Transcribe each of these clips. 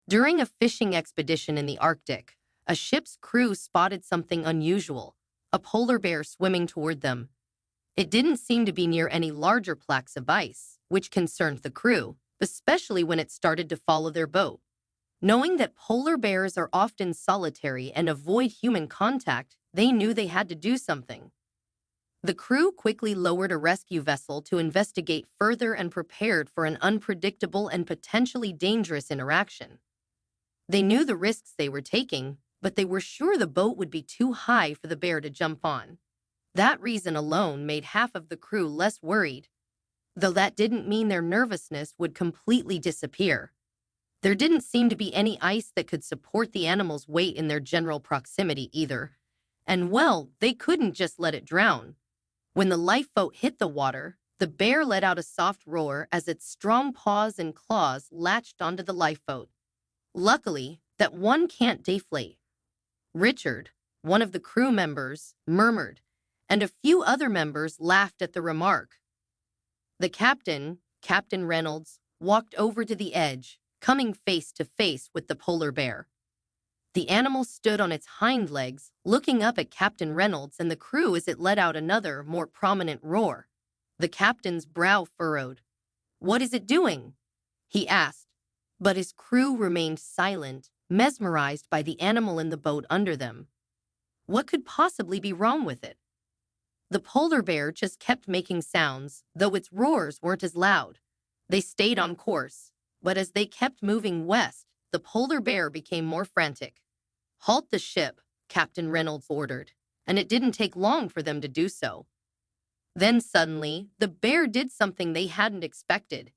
During a fishing expedition in the Arctic, a ship's crew spotted something unusual, a polar bear swimming toward them. It didn't seem to be near any larger plaques of ice, which concerned the crew, especially when it started to follow their boat. Knowing that polar bears are often solitary and avoid human contact, they knew they had to do something. The crew quickly lowered a rescue vessel to investigate further and prepared for an unpredictable and potentially dangerous interaction. They knew the risks they were taking, but they were sure the boat would be too high for the bear to jump on. That reason alone made half of the crew less worried, though that didn't mean their nervousness would completely disappear. There didn't seem to be any ice that could support the animal's weight in their general proximity either. And well, they couldn't just let it drown. When the lifeboat hit the water, the bear let out a soft roar as its strong paws and claws latched onto the lifeboat. Luckily, that one can't deflate. Richard, one of the crew members, murmured, and a few other members laughed at the remark. The captain, Captain Reynolds, walked over to the edge, coming face to face with the polar bear. The animal stood on its hind legs, looking up at Captain Reynolds and the crew as it let out another, more prominent roar. The captain's brow furrowed. "What is it doing?" he asked, but his crew remained silent, mesmerized by the animal in the boat under them. What could possibly be wrong with it? The polar bear just kept making sounds, though its roars weren't as loud. They stayed on course, but as they kept moving west, the polar bear became more frantic. "Halt the ship," Captain Reynolds ordered, and it didn't take long for them to do so. Then suddenly, the bear did something they hadn't expected.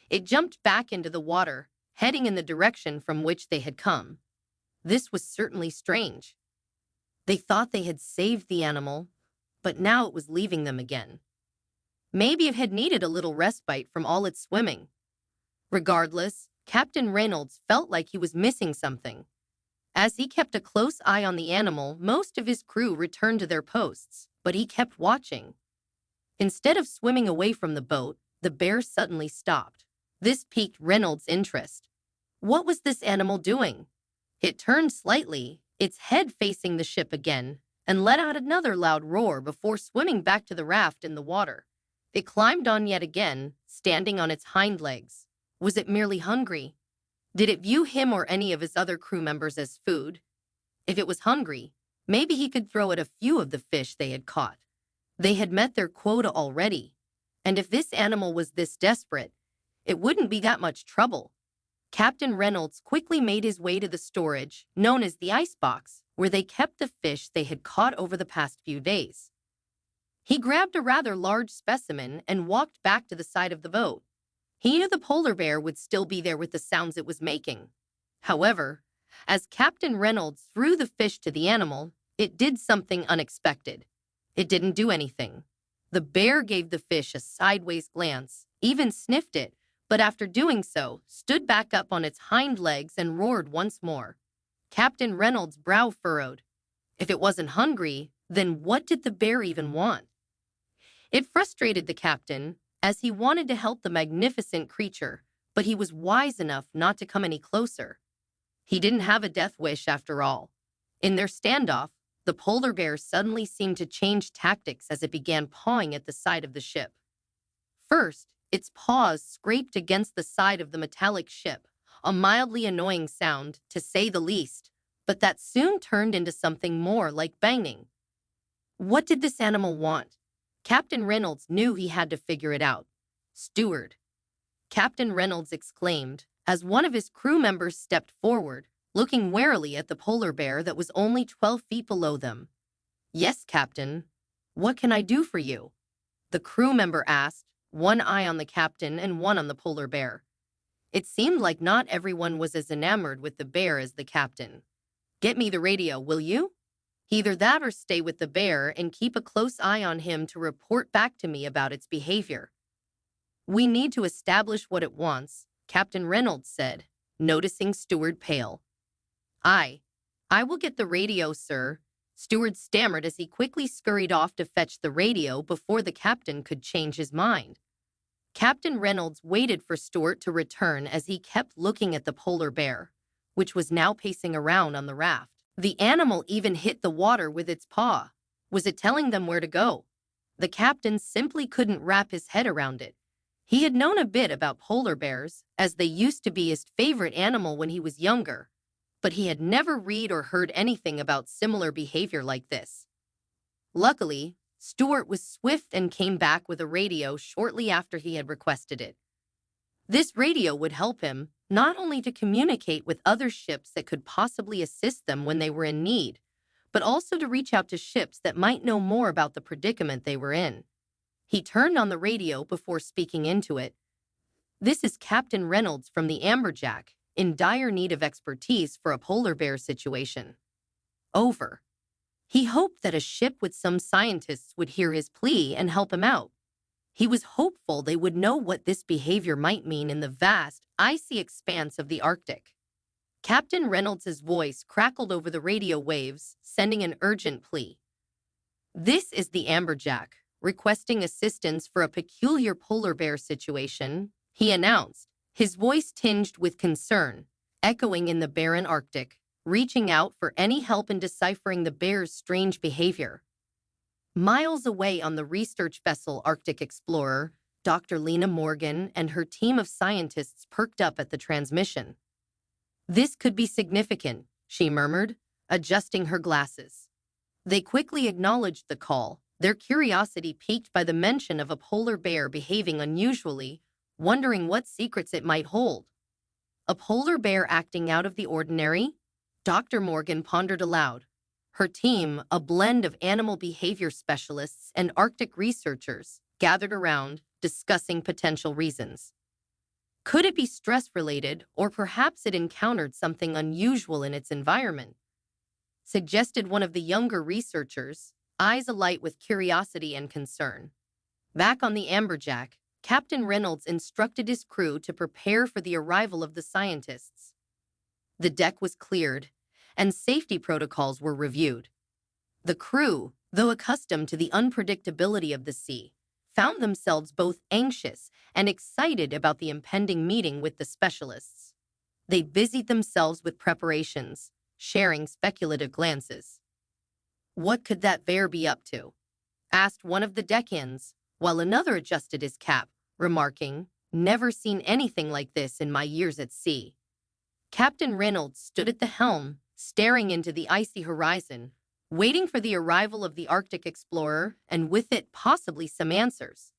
It jumped back into the water, heading in the direction from which they had come. This was certainly strange. They thought they had saved the animal, but now it was leaving them again. Maybe it had needed a little respite from all its swimming. Regardless, Captain Reynolds felt like he was missing something. As he kept a close eye on the animal, most of his crew returned to their posts, but he kept watching. Instead of swimming away from the boat, the bear suddenly stopped. This piqued Reynolds' interest. What was this animal doing? It turned slightly, its head facing the ship again, and let out another loud roar before swimming back to the raft in the water. It climbed on yet again, standing on its hind legs. Was it merely hungry? Did it view him or any of his other crew members as food? If it was hungry, maybe he could throw at a few of the fish they had caught. They had met their quota already, and if this animal was this desperate, it wouldn't be that much trouble. Captain Reynolds quickly made his way to the storage, known as the icebox, where they kept the fish they had caught over the past few days. He grabbed a rather large specimen and walked back to the side of the boat. He knew the polar bear would still be there with the sounds it was making. However, as Captain Reynolds threw the fish to the animal, it did something unexpected. It didn't do anything. The bear gave the fish a sideways glance, even sniffed it, but after doing so, stood back up on its hind legs and roared once more. Captain Reynolds' brow furrowed. If it wasn't hungry, then what did the bear even want? It frustrated the captain, as he wanted to help the magnificent creature, but he was wise enough not to come any closer. He didn't have a death wish after all. In their standoff, the polar bear suddenly seemed to change tactics as it began pawing at the side of the ship. First, its paws scraped against the side of the metallic ship, a mildly annoying sound, to say the least, but that soon turned into something more like banging. What did this animal want? Captain Reynolds knew he had to figure it out. "Steward," Captain Reynolds exclaimed, as one of his crew members stepped forward, looking warily at the polar bear that was only 12 feet below them. "Yes, Captain. What can I do for you?" the crew member asked, one eye on the captain and one on the polar bear. It seemed like not everyone was as enamored with the bear as the captain. "Get me the radio, will you? Either that or stay with the bear and keep a close eye on him to report back to me about its behavior." "We need to establish what it wants," Captain Reynolds said, noticing Steward pale. I will get the radio, sir," Steward stammered as he quickly scurried off to fetch the radio before the captain could change his mind. Captain Reynolds waited for Stewart to return as he kept looking at the polar bear. which was now pacing around on the raft. The animal even hit the water with its paw. Was it telling them where to go? The captain simply couldn't wrap his head around it. He had known a bit about polar bears, as they used to be his favorite animal when he was younger, but he had never read or heard anything about similar behavior like this. Luckily, Stuart was swift and came back with a radio shortly after he had requested it. This radio would help him not only to communicate with other ships that could possibly assist them when they were in need, but also to reach out to ships that might know more about the predicament they were in. He turned on the radio before speaking into it. "This is Captain Reynolds from the Amberjack, in dire need of expertise for a polar bear situation. Over." He hoped that a ship with some scientists would hear his plea and help him out. He was hopeful they would know what this behavior might mean in the vast, icy expanse of the Arctic. Captain Reynolds' voice crackled over the radio waves, sending an urgent plea. "This is the Amberjack, requesting assistance for a peculiar polar bear situation," he announced, his voice tinged with concern, echoing in the barren Arctic, reaching out for any help in deciphering the bear's strange behavior. Miles away on the research vessel Arctic Explorer, Dr. Lena Morgan and her team of scientists perked up at the transmission. "This could be significant," she murmured, adjusting her glasses. They quickly acknowledged the call, their curiosity piqued by the mention of a polar bear behaving unusually, wondering what secrets it might hold. "A polar bear acting out of the ordinary?" Dr. Morgan pondered aloud. Her team, a blend of animal behavior specialists and Arctic researchers, gathered around, discussing potential reasons. Could it be stress-related, or perhaps it encountered something unusual in its environment? Suggested one of the younger researchers, eyes alight with curiosity and concern. Back on the Amberjack, Captain Reynolds instructed his crew to prepare for the arrival of the scientists. The deck was cleared, and safety protocols were reviewed. The crew, though accustomed to the unpredictability of the sea, found themselves both anxious and excited about the impending meeting with the specialists. They busied themselves with preparations, sharing speculative glances. "What could that bear be up to?" asked one of the deckhands, while another adjusted his cap, remarking, "Never seen anything like this in my years at sea." Captain Reynolds stood at the helm, staring into the icy horizon, waiting for the arrival of the Arctic Explorer, and with it possibly some answers.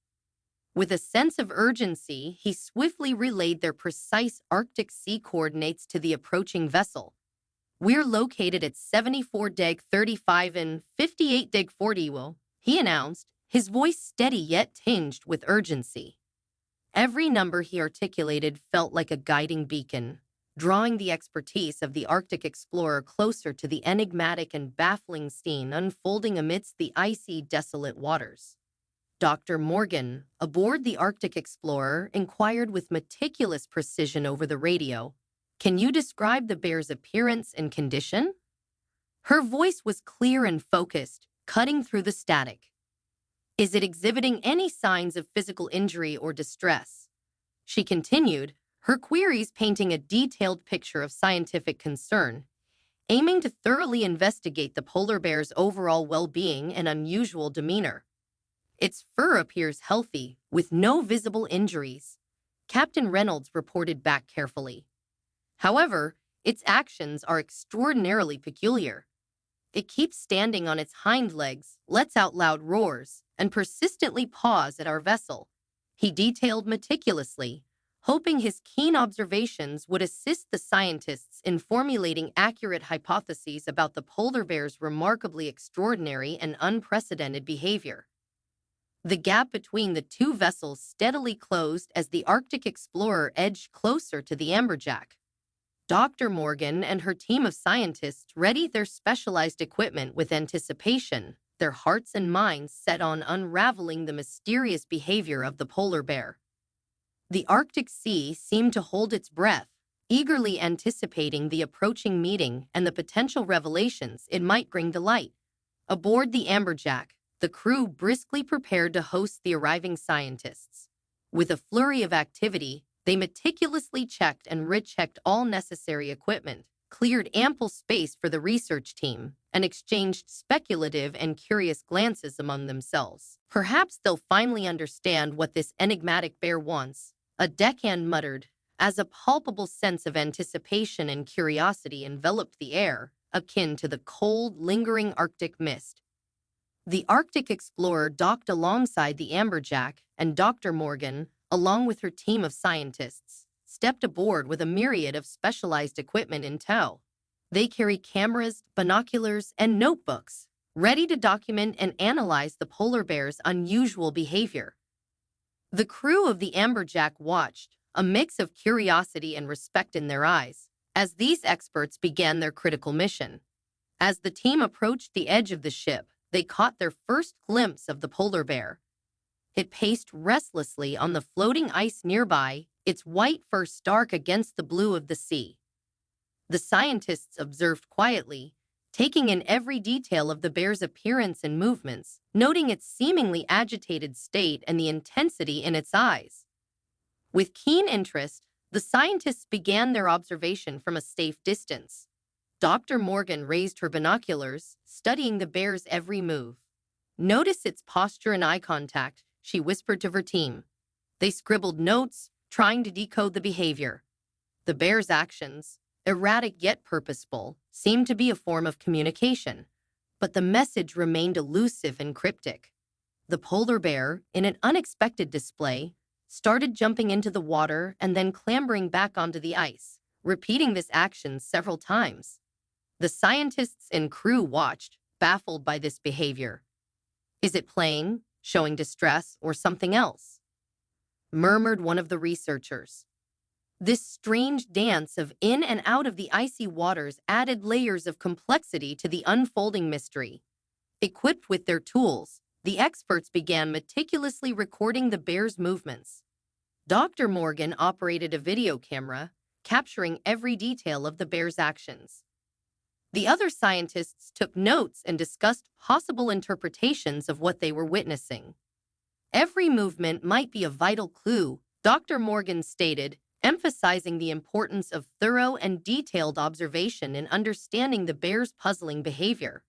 With a sense of urgency, he swiftly relayed their precise Arctic sea coordinates to the approaching vessel. "We're located at 74 Deg 35 and 58 Deg 40, he announced, his voice steady yet tinged with urgency. Every number he articulated felt like a guiding beacon, drawing the expertise of the Arctic Explorer closer to the enigmatic and baffling scene unfolding amidst the icy, desolate waters. Dr. Morgan, aboard the Arctic Explorer, inquired with meticulous precision over the radio, "Can you describe the bear's appearance and condition?" Her voice was clear and focused, cutting through the static. "Is it exhibiting any signs of physical injury or distress?" She continued, her queries painting a detailed picture of scientific concern, aiming to thoroughly investigate the polar bear's overall well-being and unusual demeanor. "Its fur appears healthy, with no visible injuries," Captain Reynolds reported back carefully. "However, its actions are extraordinarily peculiar. It keeps standing on its hind legs, lets out loud roars, and persistently paws at our vessel," he detailed meticulously, hoping his keen observations would assist the scientists in formulating accurate hypotheses about the polar bear's remarkably extraordinary and unprecedented behavior. The gap between the two vessels steadily closed as the Arctic Explorer edged closer to the Amberjack. Dr. Morgan and her team of scientists readied their specialized equipment with anticipation, their hearts and minds set on unraveling the mysterious behavior of the polar bear. The Arctic Sea seemed to hold its breath, eagerly anticipating the approaching meeting and the potential revelations it might bring to light. Aboard the Amberjack, the crew briskly prepared to host the arriving scientists. With a flurry of activity, They meticulously checked and rechecked all necessary equipment, cleared ample space for the research team, and exchanged speculative and curious glances among themselves. Perhaps they'll finally understand what this enigmatic bear wants, a deckhand muttered, as a palpable sense of anticipation and curiosity enveloped the air, akin to the cold, lingering Arctic mist. The Arctic explorer docked alongside the Amberjack, and Dr. Morgan, along with her team of scientists, stepped aboard with a myriad of specialized equipment in tow. They carry cameras, binoculars, and notebooks, ready to document and analyze the polar bear's unusual behavior. The crew of the Amberjack watched, a mix of curiosity and respect in their eyes, as these experts began their critical mission. As the team approached the edge of the ship, they caught their first glimpse of the polar bear. It paced restlessly on the floating ice nearby, its white fur stark against the blue of the sea. The scientists observed quietly, taking in every detail of the bear's appearance and movements, noting its seemingly agitated state and the intensity in its eyes. With keen interest, the scientists began their observation from a safe distance. Dr. Morgan raised her binoculars, studying the bear's every move. "Notice its posture and eye contact," she whispered to her team. They scribbled notes, trying to decode the behavior. The bear's actions, erratic yet purposeful, seemed to be a form of communication, but the message remained elusive and cryptic. The polar bear, in an unexpected display, started jumping into the water and then clambering back onto the ice, repeating this action several times. The scientists and crew watched, baffled by this behavior. "Is it playing, showing distress, or something else?" murmured one of the researchers. This strange dance of in and out of the icy waters added layers of complexity to the unfolding mystery. Equipped with their tools, the experts began meticulously recording the bear's movements. Dr. Morgan operated a video camera, capturing every detail of the bear's actions. The other scientists took notes and discussed possible interpretations of what they were witnessing. "Every movement might be a vital clue," Dr. Morgan stated, emphasizing the importance of thorough and detailed observation in understanding the bear's puzzling behavior.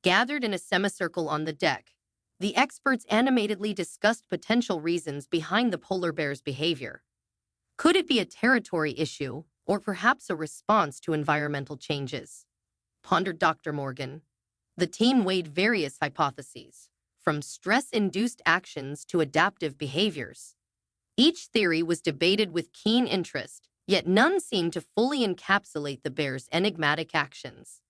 Gathered in a semicircle on the deck, the experts animatedly discussed potential reasons behind the polar bear's behavior. Could it be a territory issue, or perhaps a response to environmental changes? Pondered Dr. Morgan. The team weighed various hypotheses, from stress-induced actions to adaptive behaviors. Each theory was debated with keen interest, yet none seemed to fully encapsulate the bear's enigmatic actions.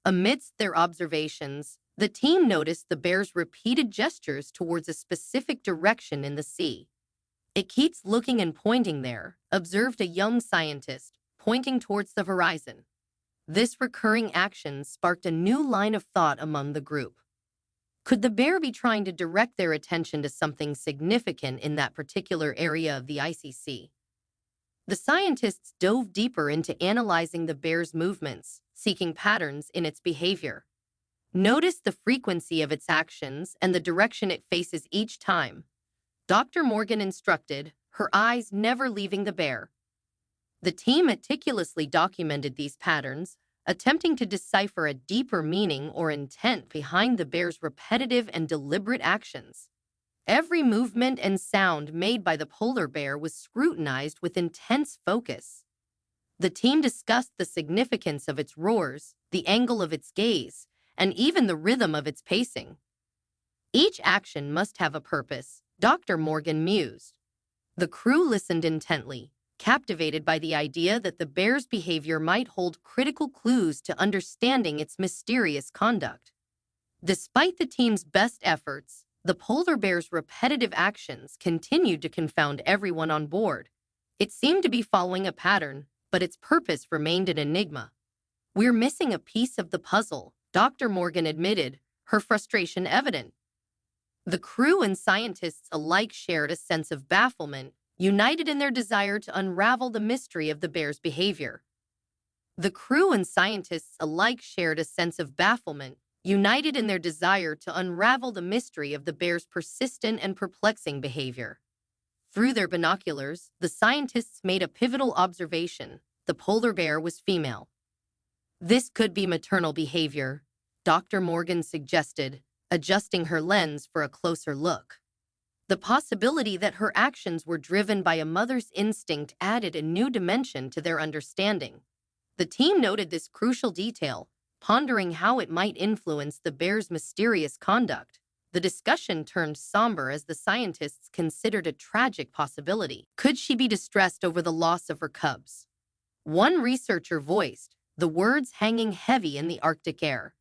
Amidst their observations, the team noticed the bear's repeated gestures towards a specific direction in the sea. "It keeps looking and pointing there," observed a young scientist, pointing towards the horizon. This recurring action sparked a new line of thought among the group. Could the bear be trying to direct their attention to something significant in that particular area of the icy sea? The scientists dove deeper into analyzing the bear's movements, seeking patterns in its behavior. "Notice the frequency of its actions and the direction it faces each time," Dr. Morgan instructed, her eyes never leaving the bear. The team meticulously documented these patterns, attempting to decipher a deeper meaning or intent behind the bear's repetitive and deliberate actions. Every movement and sound made by the polar bear was scrutinized with intense focus. The team discussed the significance of its roars, the angle of its gaze, and even the rhythm of its pacing. "Each action must have a purpose," Dr. Morgan mused. The crew listened intently, captivated by the idea that the bear's behavior might hold critical clues to understanding its mysterious conduct. Despite the team's best efforts, the polar bear's repetitive actions continued to confound everyone on board. It seemed to be following a pattern, but its purpose remained an enigma. "We're missing a piece of the puzzle," Dr. Morgan admitted, her frustration evident. The crew and scientists alike shared a sense of bafflement, united in their desire to unravel the mystery of the bear's behavior. The crew and scientists alike shared a sense of bafflement, united in their desire to unravel the mystery of the bear's persistent and perplexing behavior. Through their binoculars, the scientists made a pivotal observation. The polar bear was female. This could be maternal behavior, Dr. Morgan suggested, adjusting her lens for a closer look. The possibility that her actions were driven by a mother's instinct added a new dimension to their understanding. The team noted this crucial detail, pondering how it might influence the bear's mysterious conduct. The discussion turned somber as the scientists considered a tragic possibility. Could she be distressed over the loss of her cubs? One researcher voiced, the words hanging heavy in the Arctic air.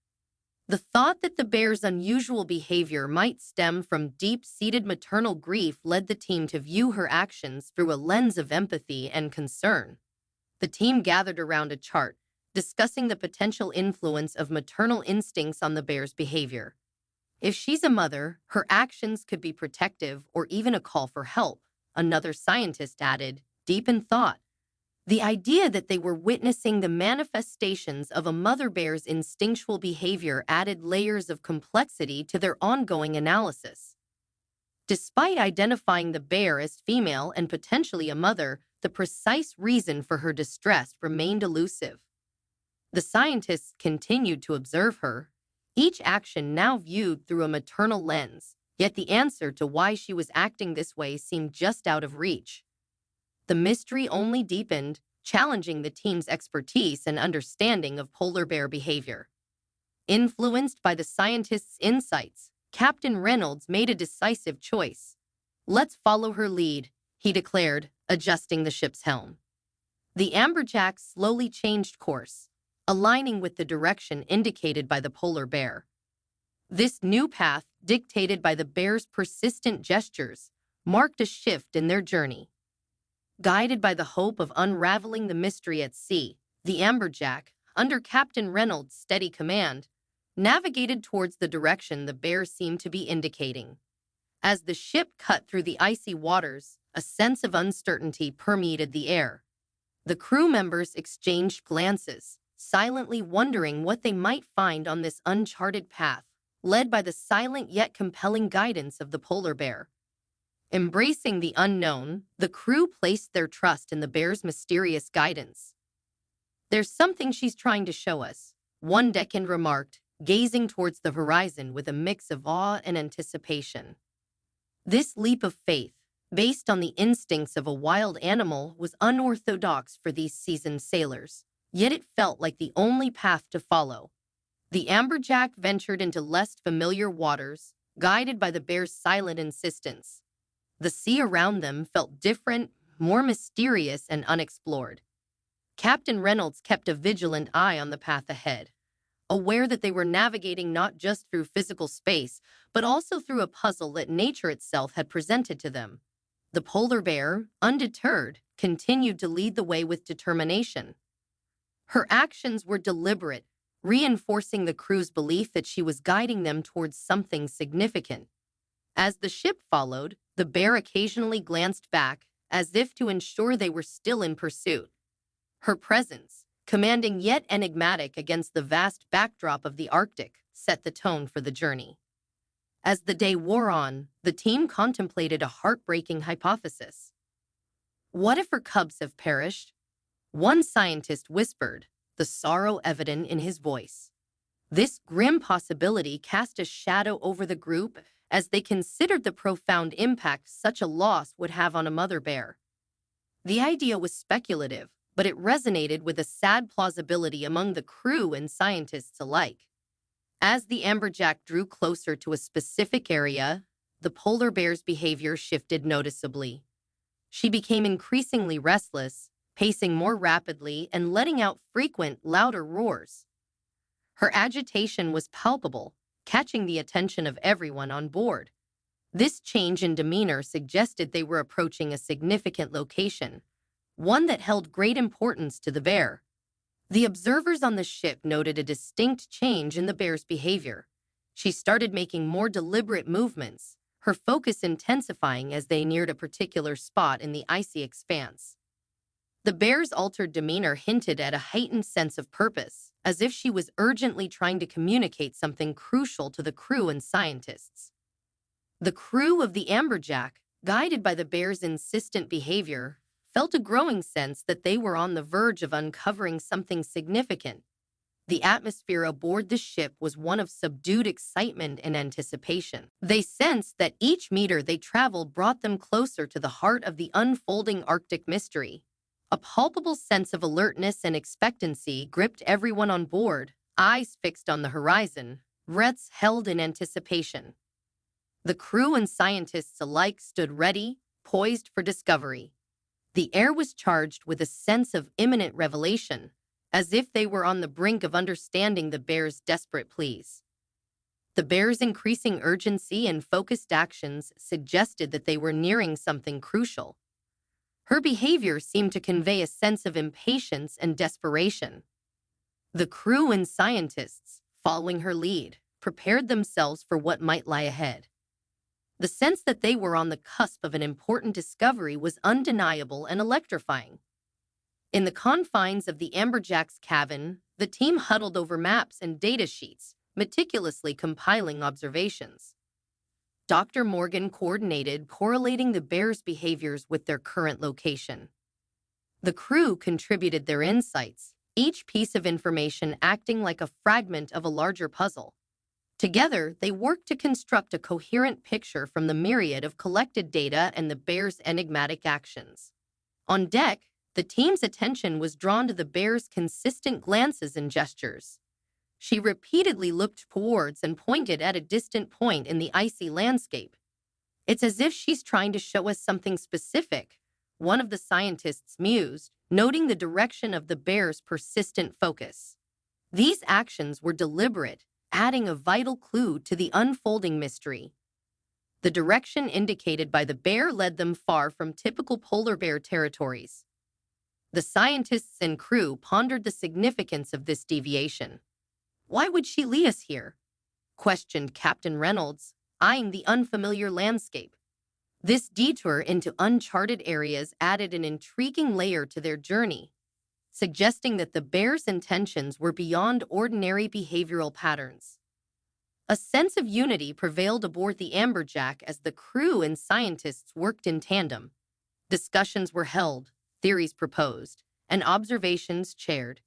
The thought that the bear's unusual behavior might stem from deep-seated maternal grief led the team to view her actions through a lens of empathy and concern. The team gathered around a chart, discussing the potential influence of maternal instincts on the bear's behavior. If she's a mother, her actions could be protective or even a call for help, another scientist added, deep in thought. The idea that they were witnessing the manifestations of a mother bear's instinctual behavior added layers of complexity to their ongoing analysis. Despite identifying the bear as female and potentially a mother, the precise reason for her distress remained elusive. The scientists continued to observe her, each action now viewed through a maternal lens, yet the answer to why she was acting this way seemed just out of reach. The mystery only deepened, challenging the team's expertise and understanding of polar bear behavior. Influenced by the scientists' insights, Captain Reynolds made a decisive choice. "Let's follow her lead," he declared, adjusting the ship's helm. The Amberjack slowly changed course, aligning with the direction indicated by the polar bear. This new path, dictated by the bear's persistent gestures, marked a shift in their journey. Guided by the hope of unraveling the mystery at sea, the Amberjack, under Captain Reynolds' steady command, navigated towards the direction the bear seemed to be indicating. As the ship cut through the icy waters, a sense of uncertainty permeated the air. The crew members exchanged glances, silently wondering what they might find on this uncharted path, led by the silent yet compelling guidance of the polar bear. Embracing the unknown, the crew placed their trust in the bear's mysterious guidance. "There's something she's trying to show us," one deckhand remarked, gazing towards the horizon with a mix of awe and anticipation. This leap of faith, based on the instincts of a wild animal, was unorthodox for these seasoned sailors, yet it felt like the only path to follow. The Amberjack ventured into less familiar waters, guided by the bear's silent insistence. The sea around them felt different, more mysterious, and unexplored. Captain Reynolds kept a vigilant eye on the path ahead, aware that they were navigating not just through physical space, but also through a puzzle that nature itself had presented to them. The polar bear, undeterred, continued to lead the way with determination. Her actions were deliberate, reinforcing the crew's belief that she was guiding them towards something significant. As the ship followed, the bear occasionally glanced back, as if to ensure they were still in pursuit. Her presence, commanding yet enigmatic against the vast backdrop of the Arctic, set the tone for the journey. As the day wore on, the team contemplated a heartbreaking hypothesis. What if her cubs have perished? One scientist whispered, the sorrow evident in his voice. This grim possibility cast a shadow over the group as they considered the profound impact such a loss would have on a mother bear. The idea was speculative, but it resonated with a sad plausibility among the crew and scientists alike. As the Amberjack drew closer to a specific area, the polar bear's behavior shifted noticeably. She became increasingly restless, pacing more rapidly and letting out frequent, louder roars. Her agitation was palpable, catching the attention of everyone on board. This change in demeanor suggested they were approaching a significant location, one that held great importance to the bear. The observers on the ship noted a distinct change in the bear's behavior. She started making more deliberate movements, her focus intensifying as they neared a particular spot in the icy expanse. The bear's altered demeanor hinted at a heightened sense of purpose, as if she was urgently trying to communicate something crucial to the crew and scientists. The crew of the Amberjack, guided by the bear's insistent behavior, felt a growing sense that they were on the verge of uncovering something significant. The atmosphere aboard the ship was one of subdued excitement and anticipation. They sensed that each meter they traveled brought them closer to the heart of the unfolding Arctic mystery. A palpable sense of alertness and expectancy gripped everyone on board, eyes fixed on the horizon, breaths held in anticipation. The crew and scientists alike stood ready, poised for discovery. The air was charged with a sense of imminent revelation, as if they were on the brink of understanding the bear's desperate pleas. The bear's increasing urgency and focused actions suggested that they were nearing something crucial. Her behavior seemed to convey a sense of impatience and desperation. The crew and scientists, following her lead, prepared themselves for what might lie ahead. The sense that they were on the cusp of an important discovery was undeniable and electrifying. In the confines of the Amberjack's cabin, the team huddled over maps and data sheets, meticulously compiling observations. Dr. Morgan coordinated correlating the bear's behaviors with their current location. The crew contributed their insights, each piece of information acting like a fragment of a larger puzzle. Together, they worked to construct a coherent picture from the myriad of collected data and the bear's enigmatic actions. On deck, the team's attention was drawn to the bear's consistent glances and gestures. She repeatedly looked towards and pointed at a distant point in the icy landscape. "It's as if she's trying to show us something specific," one of the scientists mused, noting the direction of the bear's persistent focus. These actions were deliberate, adding a vital clue to the unfolding mystery. The direction indicated by the bear led them far from typical polar bear territories. The scientists and crew pondered the significance of this deviation. "Why would she lead us here?" questioned Captain Reynolds, eyeing the unfamiliar landscape. This detour into uncharted areas added an intriguing layer to their journey, suggesting that the bear's intentions were beyond ordinary behavioral patterns. A sense of unity prevailed aboard the Amberjack as the crew and scientists worked in tandem. Discussions were held, theories proposed, and observations shared.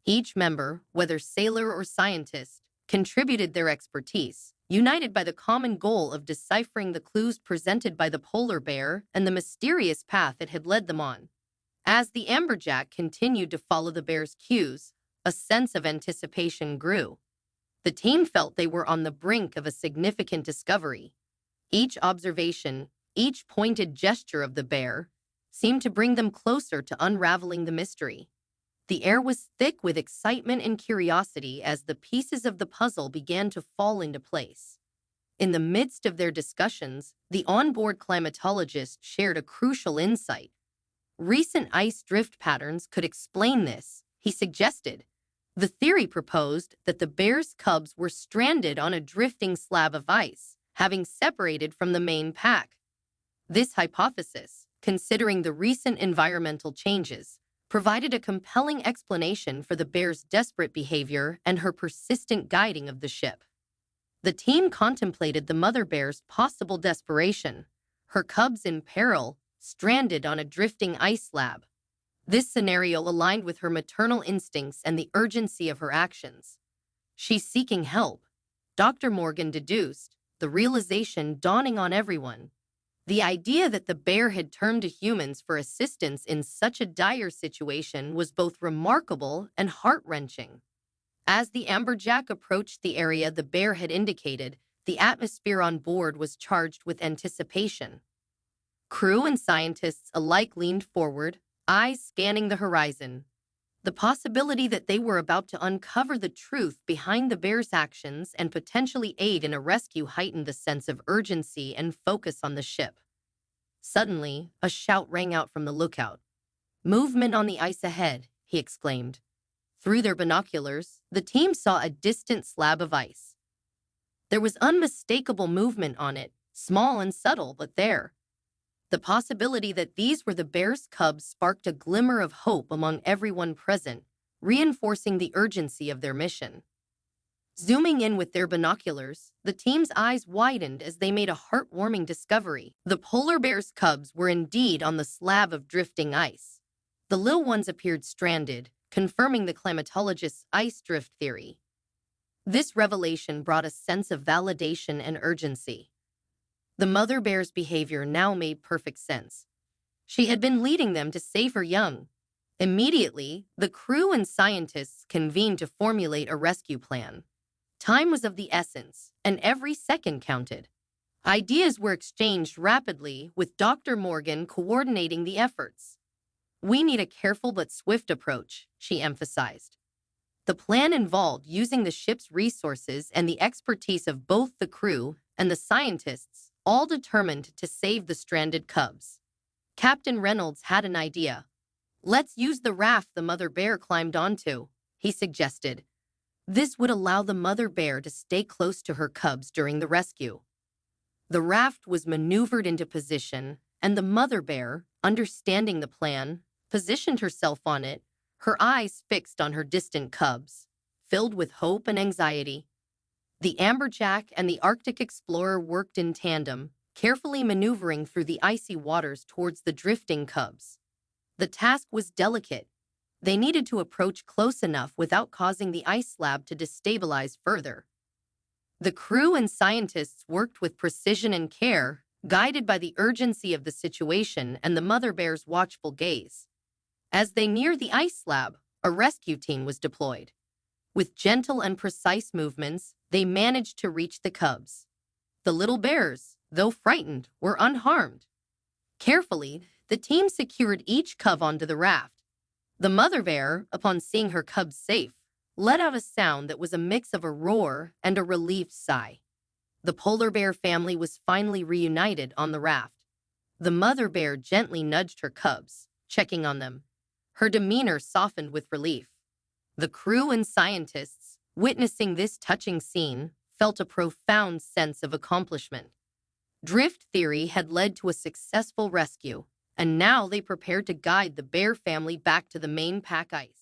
Each member, whether sailor or scientist, contributed their expertise, united by the common goal of deciphering the clues presented by the polar bear and the mysterious path it had led them on. As the Amberjack continued to follow the bear's cues, a sense of anticipation grew. The team felt they were on the brink of a significant discovery. Each observation, each pointed gesture of the bear, seemed to bring them closer to unraveling the mystery. The air was thick with excitement and curiosity as the pieces of the puzzle began to fall into place. In the midst of their discussions, the onboard climatologist shared a crucial insight. Recent ice drift patterns could explain this, he suggested. The theory proposed that the bear's cubs were stranded on a drifting slab of ice, having separated from the main pack. This hypothesis, considering the recent environmental changes, provided a compelling explanation for the bear's desperate behavior and her persistent guiding of the ship. The team contemplated the mother bear's possible desperation, her cubs in peril, stranded on a drifting ice slab. This scenario aligned with her maternal instincts and the urgency of her actions. "She's seeking help," Dr. Morgan deduced, the realization dawning on everyone. The idea that the bear had turned to humans for assistance in such a dire situation was both remarkable and heart-wrenching. As the Amberjack approached the area the bear had indicated, the atmosphere on board was charged with anticipation. Crew and scientists alike leaned forward, eyes scanning the horizon. The possibility that they were about to uncover the truth behind the bear's actions and potentially aid in a rescue heightened the sense of urgency and focus on the ship. Suddenly, a shout rang out from the lookout. "Movement on the ice ahead," he exclaimed. Through their binoculars, the team saw a distant slab of ice. There was unmistakable movement on it, small and subtle, but there. The possibility that these were the bear's cubs sparked a glimmer of hope among everyone present, reinforcing the urgency of their mission. Zooming in with their binoculars, the team's eyes widened as they made a heartwarming discovery. The polar bear's cubs were indeed on the slab of drifting ice. The little ones appeared stranded, confirming the climatologist's ice drift theory. This revelation brought a sense of validation and urgency. The mother bear's behavior now made perfect sense. She had been leading them to save her young. Immediately, the crew and scientists convened to formulate a rescue plan. Time was of the essence, and every second counted. Ideas were exchanged rapidly, with Dr. Morgan coordinating the efforts. "We need a careful but swift approach," she emphasized. The plan involved using the ship's resources and the expertise of both the crew and the scientists, all determined to save the stranded cubs. Captain Reynolds had an idea. "Let's use the raft the mother bear climbed onto," he suggested. This would allow the mother bear to stay close to her cubs during the rescue. The raft was maneuvered into position, and the mother bear, understanding the plan, positioned herself on it, her eyes fixed on her distant cubs, filled with hope and anxiety. The amberjack and the Arctic explorer worked in tandem, carefully maneuvering through the icy waters towards the drifting cubs. The task was delicate. They needed to approach close enough without causing the ice slab to destabilize further. The crew and scientists worked with precision and care, guided by the urgency of the situation and the mother bear's watchful gaze. As they neared the ice slab, a rescue team was deployed. With gentle and precise movements, they managed to reach the cubs. The little bears, though frightened, were unharmed. Carefully, the team secured each cub onto the raft. The mother bear, upon seeing her cubs safe, let out a sound that was a mix of a roar and a relieved sigh. The polar bear family was finally reunited on the raft. The mother bear gently nudged her cubs, checking on them. Her demeanor softened with relief. The crew and scientists, witnessing this touching scene, felt a profound sense of accomplishment. Drift theory had led to a successful rescue, and now they prepared to guide the bear family back to the main pack ice.